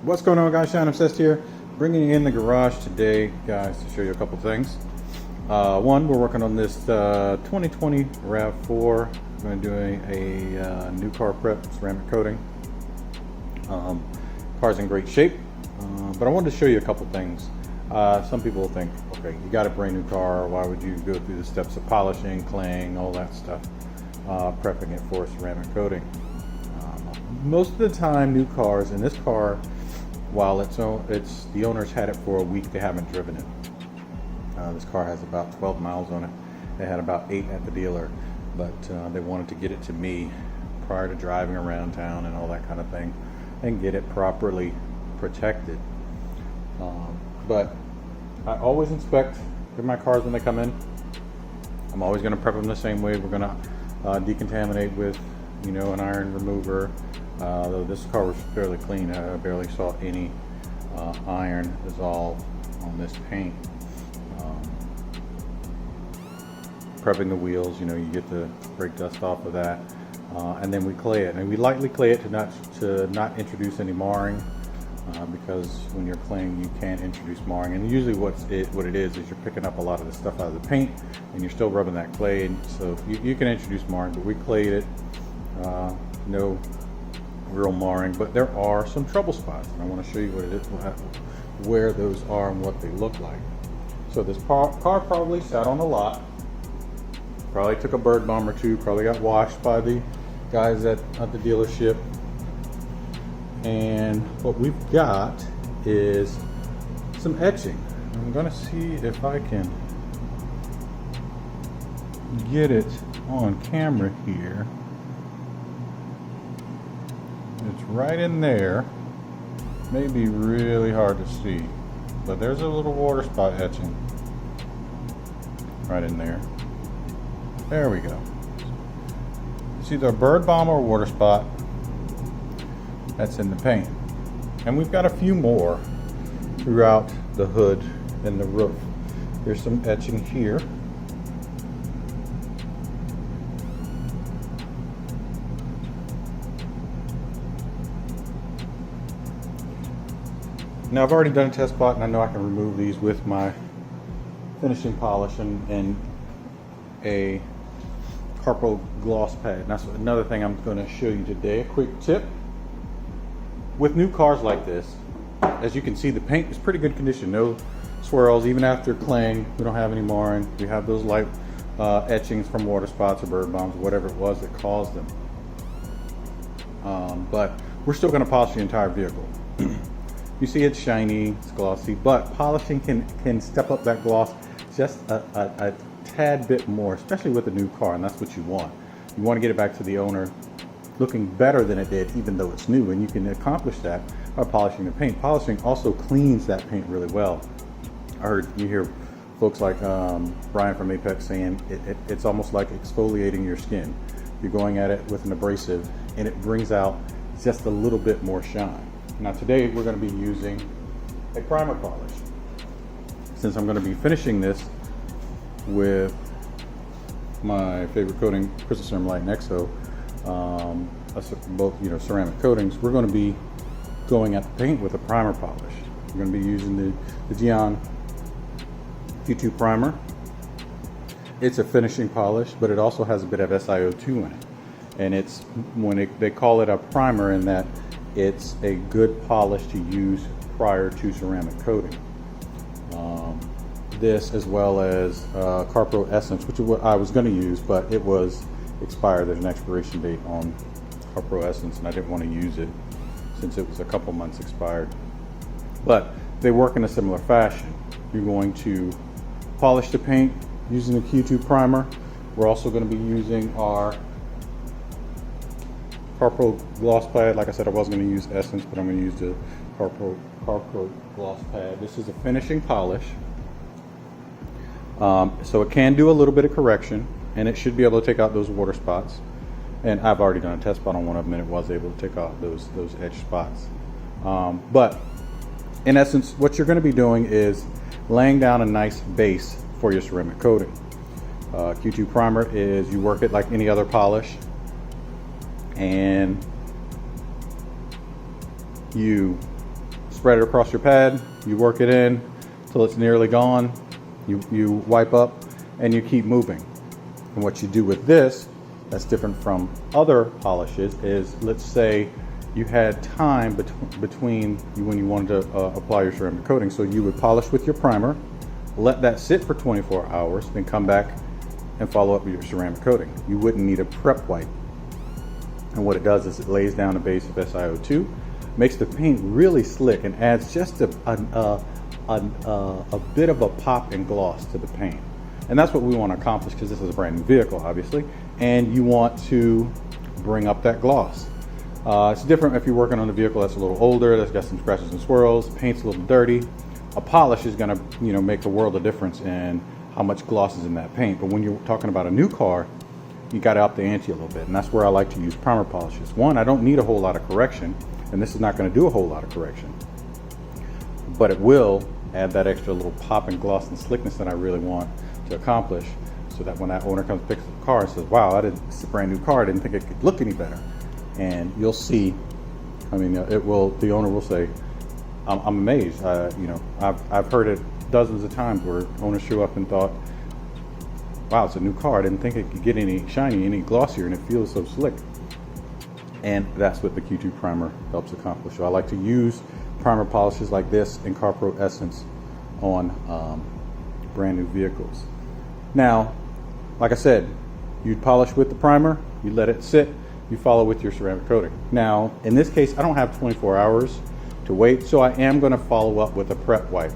What's going on, guys? Sean Obsessed here, bringing you in the garage today, guys, to show you a couple things. One, we're working on this 2020 RAV4. We're going to do a new car prep, ceramic coating. Car's in great shape, but I wanted to show you a couple things. Some people will think, okay, you got a brand new car, why would you go through the steps of polishing, claying, all that stuff, prepping it for ceramic coating? Most of the time, new cars, and this car, while it's the owners had it for a week, they haven't driven it. This car has about 12 miles on it. They had about 8 at the dealer, but they wanted to get it to me prior to driving around town and all that kind of thing, and get it properly protected. But I always inspect my cars when they come in. I'm always going to prep them the same way. We're going to decontaminate with, an iron remover. Though this car was fairly clean, I barely saw any iron dissolve on this paint. Prepping the wheels, you get the brake dust off of that, and then we clay it, and we lightly clay it to not introduce any marring, because when you're claying, you can introduce marring, and usually what it is you're picking up a lot of the stuff out of the paint, and you're still rubbing that clay, and so you can introduce marring, but we clayed it. No real marring, but there are some trouble spots, and I want to show you what it is, where those are and what they look like. So this car probably sat on the lot, probably took a bird bomb or two, probably got washed by the guys at the dealership, and what we've got is some etching. I'm gonna see if I can get it on camera here. It's right in there. May be really hard to see, but there's a little water spot etching right in there. There we go. It's either a bird bomb or a water spot that's in the paint. And we've got a few more throughout the hood and the roof. There's some etching here. Now I've already done a test spot, and I know I can remove these with my finishing polish and a Carpo gloss pad. And that's another thing I'm going to show you today. A quick tip. With new cars like this, as you can see, the paint is pretty good condition. No swirls, even after claying. We don't have any marring. We have those light etchings from water spots or bird bombs, whatever it was that caused them. But we're still going to polish the entire vehicle. You see it's shiny, it's glossy, but polishing can step up that gloss just a tad bit more, especially with a new car, and that's what you want. You want to get it back to the owner looking better than it did, even though it's new, and you can accomplish that by polishing the paint. Polishing also cleans that paint really well. I heard you hear folks like Brian from Apex saying it's almost like exfoliating your skin. You're going at it with an abrasive, and it brings out just a little bit more shine. Now today we're going to be using a primer polish. Since I'm going to be finishing this with my favorite coating, Crystal Ceramic Exo, both ceramic coatings, we're going to be going at the paint with a primer polish. We're going to be using the Geon Q2 primer. It's a finishing polish, but it also has a bit of SiO2 in it, and it's they call it a primer in that it's a good polish to use prior to ceramic coating. This, as well as Carpro Essence, which is what I was going to use, but it was expired. There's an expiration date on Carpro Essence, and I didn't want to use it since it was a couple months expired. But they work in a similar fashion. You're going to polish the paint using the Q2 primer. We're also going to be using our Carpo gloss pad. Like I said, I was going to use Essence, but I'm going to use the Carpo gloss pad. This is a finishing polish, so it can do a little bit of correction, and it should be able to take out those water spots. And I've already done a test spot on one of them, and it was able to take out those edge spots. But in essence, what you're going to be doing is laying down a nice base for your ceramic coating. Q2 primer is, you work it like any other polish, and you spread it across your pad, you work it in till it's nearly gone, you wipe up, and you keep moving. And what you do with this, that's different from other polishes, is let's say you had time between when you wanted to apply your ceramic coating. So you would polish with your primer, let that sit for 24 hours, then come back and follow up with your ceramic coating. You wouldn't need a prep wipe. And what it does is it lays down a base of SiO2, makes the paint really slick, and adds just a bit of a pop and gloss to the paint. And that's what we want to accomplish, because this is a brand new vehicle, obviously, and you want to bring up that gloss. It's different if you're working on a vehicle that's a little older, that's got some scratches and swirls, paint's a little dirty. A polish is going to, make a world of difference in how much gloss is in that paint. But when you're talking about a new car, you got to up the ante a little bit, and that's where I like to use primer polishes. One, I don't need a whole lot of correction, and this is not going to do a whole lot of correction, but it will add that extra little pop and gloss and slickness that I really want to accomplish, so that when that owner comes picks up the car and says, wow, it's a brand new car, I didn't think it could look any better. And you'll see, the owner will say, I'm amazed. I've heard it dozens of times where owners show up and thought, wow, it's a new car, I didn't think it could get any shiny, any glossier, and it feels so slick. And that's what the Q2 primer helps accomplish. So I like to use primer polishes like this and CarPro Essence on brand new vehicles. Now, like I said, you polish with the primer, you let it sit, you follow with your ceramic coating. Now, in this case, I don't have 24 hours to wait, so I am going to follow up with a prep wipe.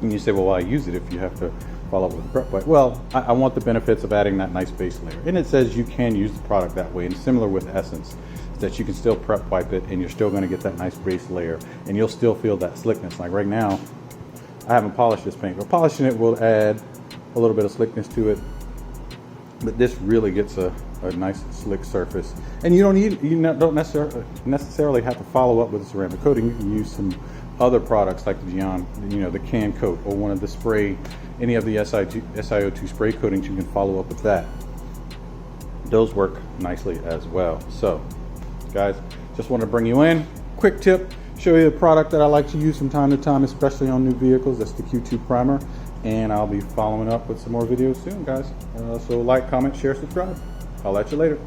And you say, well, why use it if you have to follow up with a prep wipe? Well, I want the benefits of adding that nice base layer. And it says you can use the product that way, and similar with Essence, that you can still prep wipe it and you're still going to get that nice base layer, and you'll still feel that slickness. Like right now, I haven't polished this paint, but polishing it will add a little bit of slickness to it. But this really gets a nice slick surface, and you don't necessarily have to follow up with a ceramic coating. You can use some other products like the can coat, or one of the spray, any of the SiO2 spray coatings. You can follow up with that. Those work nicely as well. So, guys, just want to bring you in. Quick tip: show you the product that I like to use from time to time, especially on new vehicles. That's the Q2 primer. And I'll be following up with some more videos soon, guys. So like, comment, share, subscribe. I'll let you later.